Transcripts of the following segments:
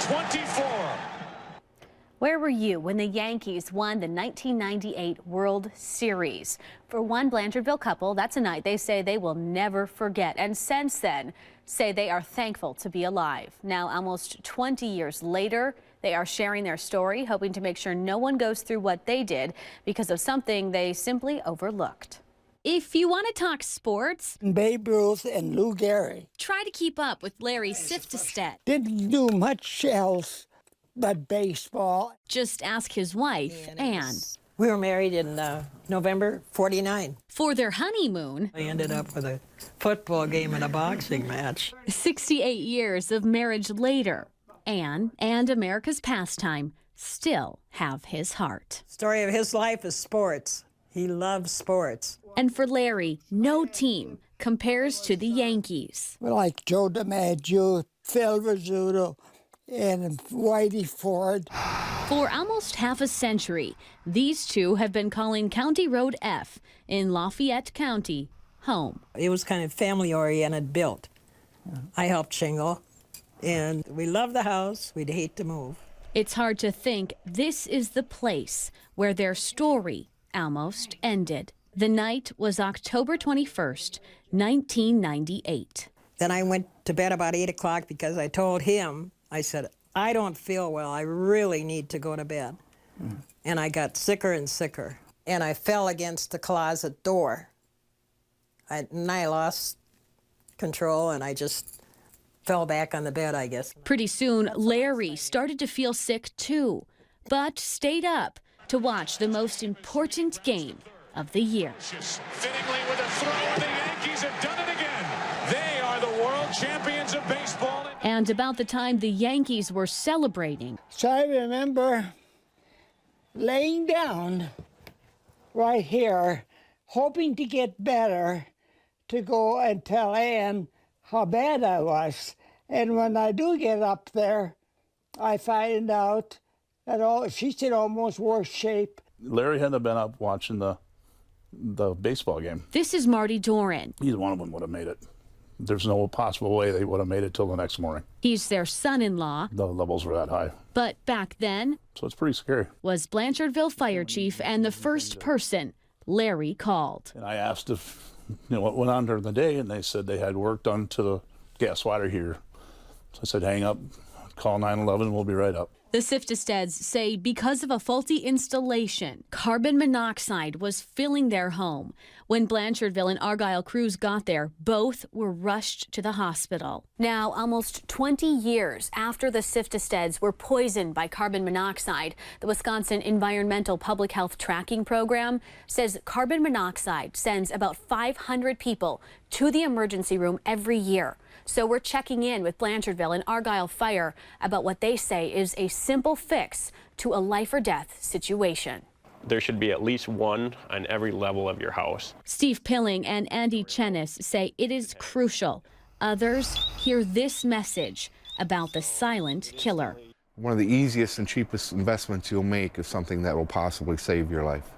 24. Where were you when the Yankees won the 1998 World Series? For one Blanchardville couple, that's a night they say they will never forget. And since then, say they are thankful to be alive. Now, almost 20 years later, they are sharing their story, hoping to make sure no one goes through what they did because of something they simply overlooked. If you want to talk sports, Babe Ruth and Lou Gehrig. Try to keep up with Larry Siftestedt. Didn't do much else but baseball. Just ask his wife, Ann. We were married in November '49. For their honeymoon, I ended up with a football game and a boxing match. 68 years of marriage later, Ann and America's pastime still have his heart. Story of his life is sports. He loves sports. And for Larry, no team compares to the Yankees. Like Joe DiMaggio, Phil Rizzuto, and Whitey Ford. For almost half a century, these two have been calling County Road F in Lafayette County home. It was kind of family-oriented built. I helped shingle, and we love the house. We'd hate to move. It's hard to think this is the place where their story almost ended. The night was October 21st, 1998. Then I went to bed about 8 o'clock because I told him, I said, I don't feel well. I really need to go to bed. And I got sicker and sicker. And I fell against the closet door. And I lost control, and I just fell back on the bed, I guess. Pretty soon, Larry started to feel sick too, but stayed up to watch the most important game of the year. Fittingly with a throw, and the Yankees have done it again. They are the world champions of baseball. And about the time the Yankees were celebrating, So I remember laying down right here, hoping to get better, to go and tell Ann how bad I was. And when I do get up there, I find out that she's in almost worse shape. Larry hadn't been up watching the baseball game. This is Marty Doran. Either one of them would have made it. There's no possible way they would have made it till the next morning. He's their son-in-law. The levels were that high. But back then, So it's pretty scary. was Blanchardville fire chief and the first person Larry called. And I asked if, what went on during the day, and they said they had work done to the gas water heater. So I said, hang up, call 911, we'll be right up. The Siftesteds say because of a faulty installation, carbon monoxide was filling their home. When Blanchardville and Argyle crews got there, both were rushed to the hospital. Now, almost 20 years after the Siftesteds were poisoned by carbon monoxide, the Wisconsin Environmental Public Health Tracking Program says carbon monoxide sends about 500 people to the emergency room every year. So we're checking in with Blanchardville and Argyle Fire about what they say is a simple fix to a life or death situation. There should be at least one on every level of your house. Steve Pilling and Andy Chenis say it is crucial. Others hear this message about the silent killer. One of the easiest and cheapest investments you'll make is something that will possibly save your life.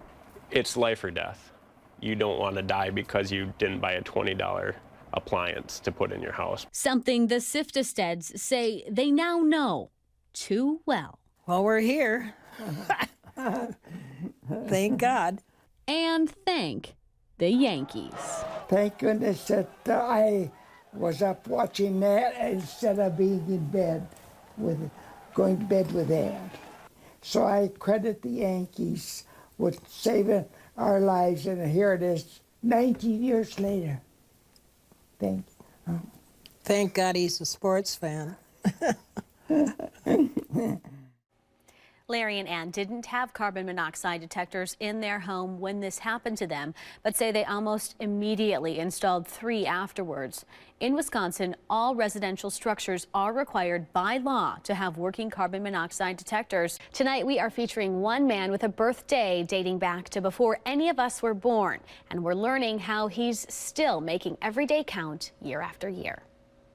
It's life or death. You don't want to die because you didn't buy a $20 appliance to put in your house. Something the Siftesteds say they now know too well. Well, we're here. Thank God. And thank the Yankees. Thank goodness that I was up watching that instead of being in bed going to bed with Ann. So I credit the Yankees with saving our lives, and here it is, 19 years later. Thank you. Thank God he's a sports fan. Larry and Ann didn't have carbon monoxide detectors in their home when this happened to them, but say they almost immediately installed 3 afterwards. In Wisconsin, all residential structures are required by law to have working carbon monoxide detectors. Tonight, we are featuring one man with a birthday dating back to before any of us were born, and we're learning how he's still making every day count year after year.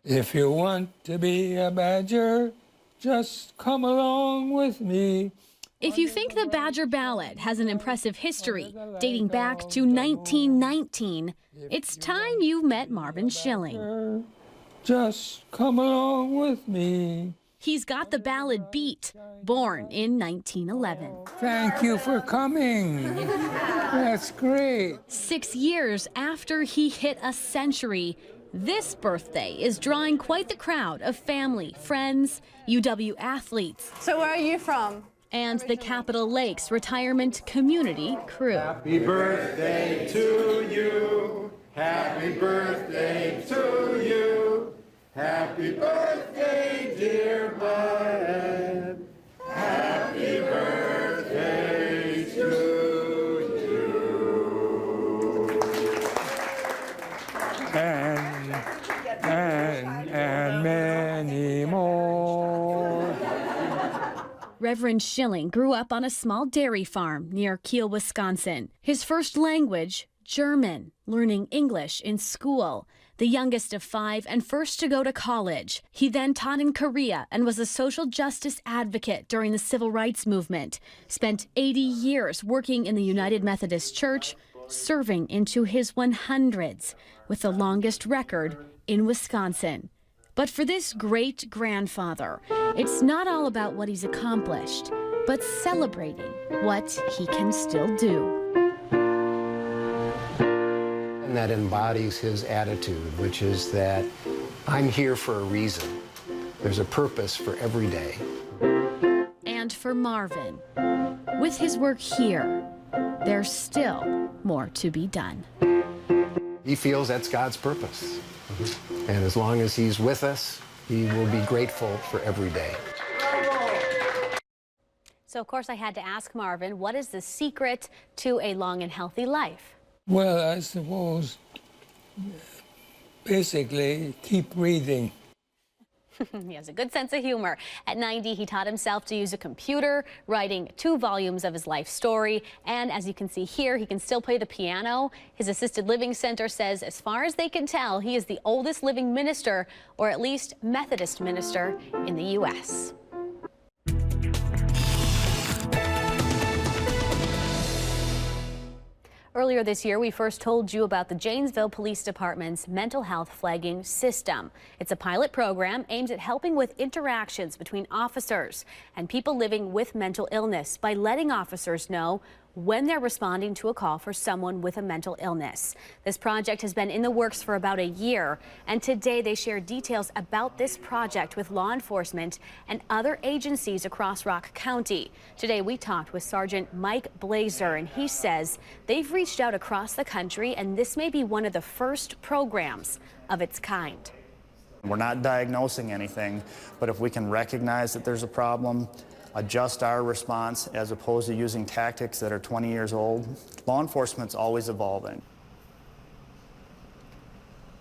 If you want to be a badger, just come along with me. If you think the Badger Ballad has an impressive history dating back to 1919, it's time you met Marvin Schilling. Just come along with me. He's got the ballad beat, born in 1911. Thank you for coming. That's great. 6 years after he hit a century, this birthday is drawing quite the crowd of family, friends, UW athletes. So where are you from? And the Capitol Lakes Retirement Community crew. Happy birthday to you. Happy birthday to you. Happy birthday, dear Bud. Happy birthday to you. And many more. Reverend Schilling grew up on a small dairy farm near Kiel, Wisconsin. His first language, German, learning English in school. The youngest of 5 and first to go to college. He then taught in Korea and was a social justice advocate during the civil rights movement. Spent 80 years working in the United Methodist Church, serving into his 100s, with the longest record in Wisconsin. But for this great-grandfather, it's not all about what he's accomplished, but celebrating what he can still do. And that embodies his attitude, which is that I'm here for a reason. There's a purpose for every day. And for Marvin, with his work here, there's still more to be done. He feels that's God's purpose. And as long as he's with us, he will be grateful for every day. So, of course, I had to ask Marvin, what is the secret to a long and healthy life? Well, I suppose basically keep breathing. He has a good sense of humor. At 90, he taught himself to use a computer, writing 2 volumes of his life story. And as you can see here, he can still play the piano. His assisted living center says, as far as they can tell, he is the oldest living minister, or at least Methodist minister, in the U.S. Earlier this year, we first told you about the Janesville Police Department's mental health flagging system. It's a pilot program aimed at helping with interactions between officers and people living with mental illness by letting officers know when they're responding to a call for someone with a mental illness. This project has been in the works for about a year, and today they share details about this project with law enforcement and other agencies across Rock County. Today we talked with Sergeant Mike Blazer, and he says they've reached out across the country, and this may be one of the first programs of its kind. We're not diagnosing anything, but if we can recognize that there's a problem, adjust our response as opposed to using tactics that are 20 years old. Law enforcement's always evolving.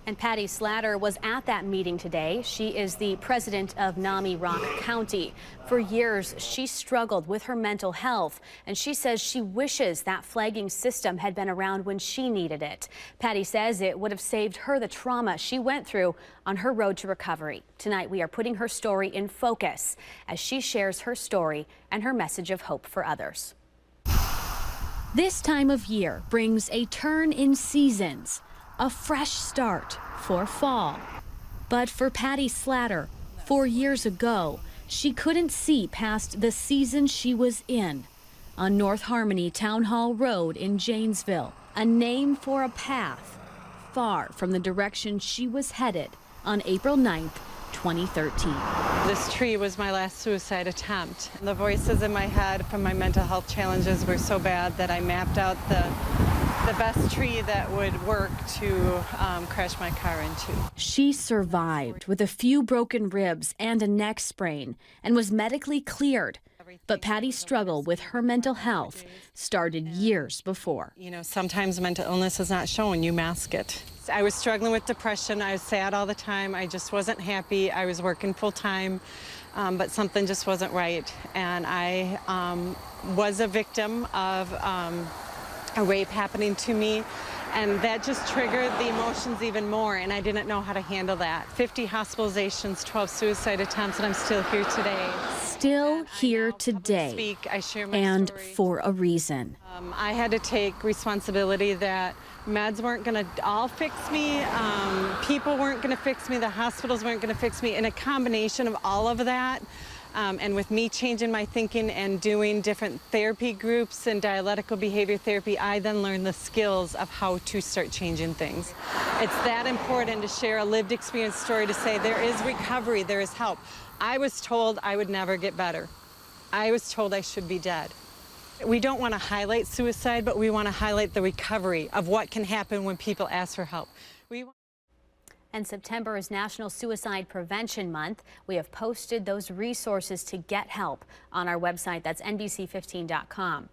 And Patty Slatter was at that meeting today. She is the president of NAMI Rock County. For years, she struggled with her mental health, and she says she wishes that flagging system had been around when she needed it. Patty says it would have saved her the trauma she went through on her road to recovery. Tonight, we are putting her story in focus as she shares her story and her message of hope for others. This time of year brings a turn in seasons. A fresh start for fall. But for Patty Slatter, 4 years ago, she couldn't see past the season she was in. On North Harmony Town Hall Road in Janesville, a name for a path far from the direction she was headed on April 9th, 2013. This tree was my last suicide attempt. The voices in my head from my mental health challenges were so bad that I mapped out the best tree that would work to crash my car into. She survived with a few broken ribs and a neck sprain and was medically cleared. But Patty's struggle with her mental health started years before. You know, sometimes mental illness is not shown, you mask it. I was struggling with depression. I was sad all the time. I just wasn't happy. I was working full time, but something just wasn't right. And I was a victim of a rape happening to me, And that just triggered the emotions even more, and I didn't know how to handle that. 50 hospitalizations, 12 suicide attempts, and I'm still here today. Still here today, Speak, I share my and story. for a reason. I had to take responsibility that meds weren't going to all fix me, people weren't going to fix me, the hospitals weren't going to fix me, and a combination of all of that. And with me changing my thinking and doing different therapy groups and dialectical behavior therapy, I then learned the skills of how to start changing things. It's that important to share a lived experience story to say there is recovery, there is help. I was told I would never get better. I was told I should be dead. We don't want to highlight suicide, but we want to highlight the recovery of what can happen when people ask for help. And September is National Suicide Prevention Month. We have posted those resources to get help on our website. That's NBC15.com.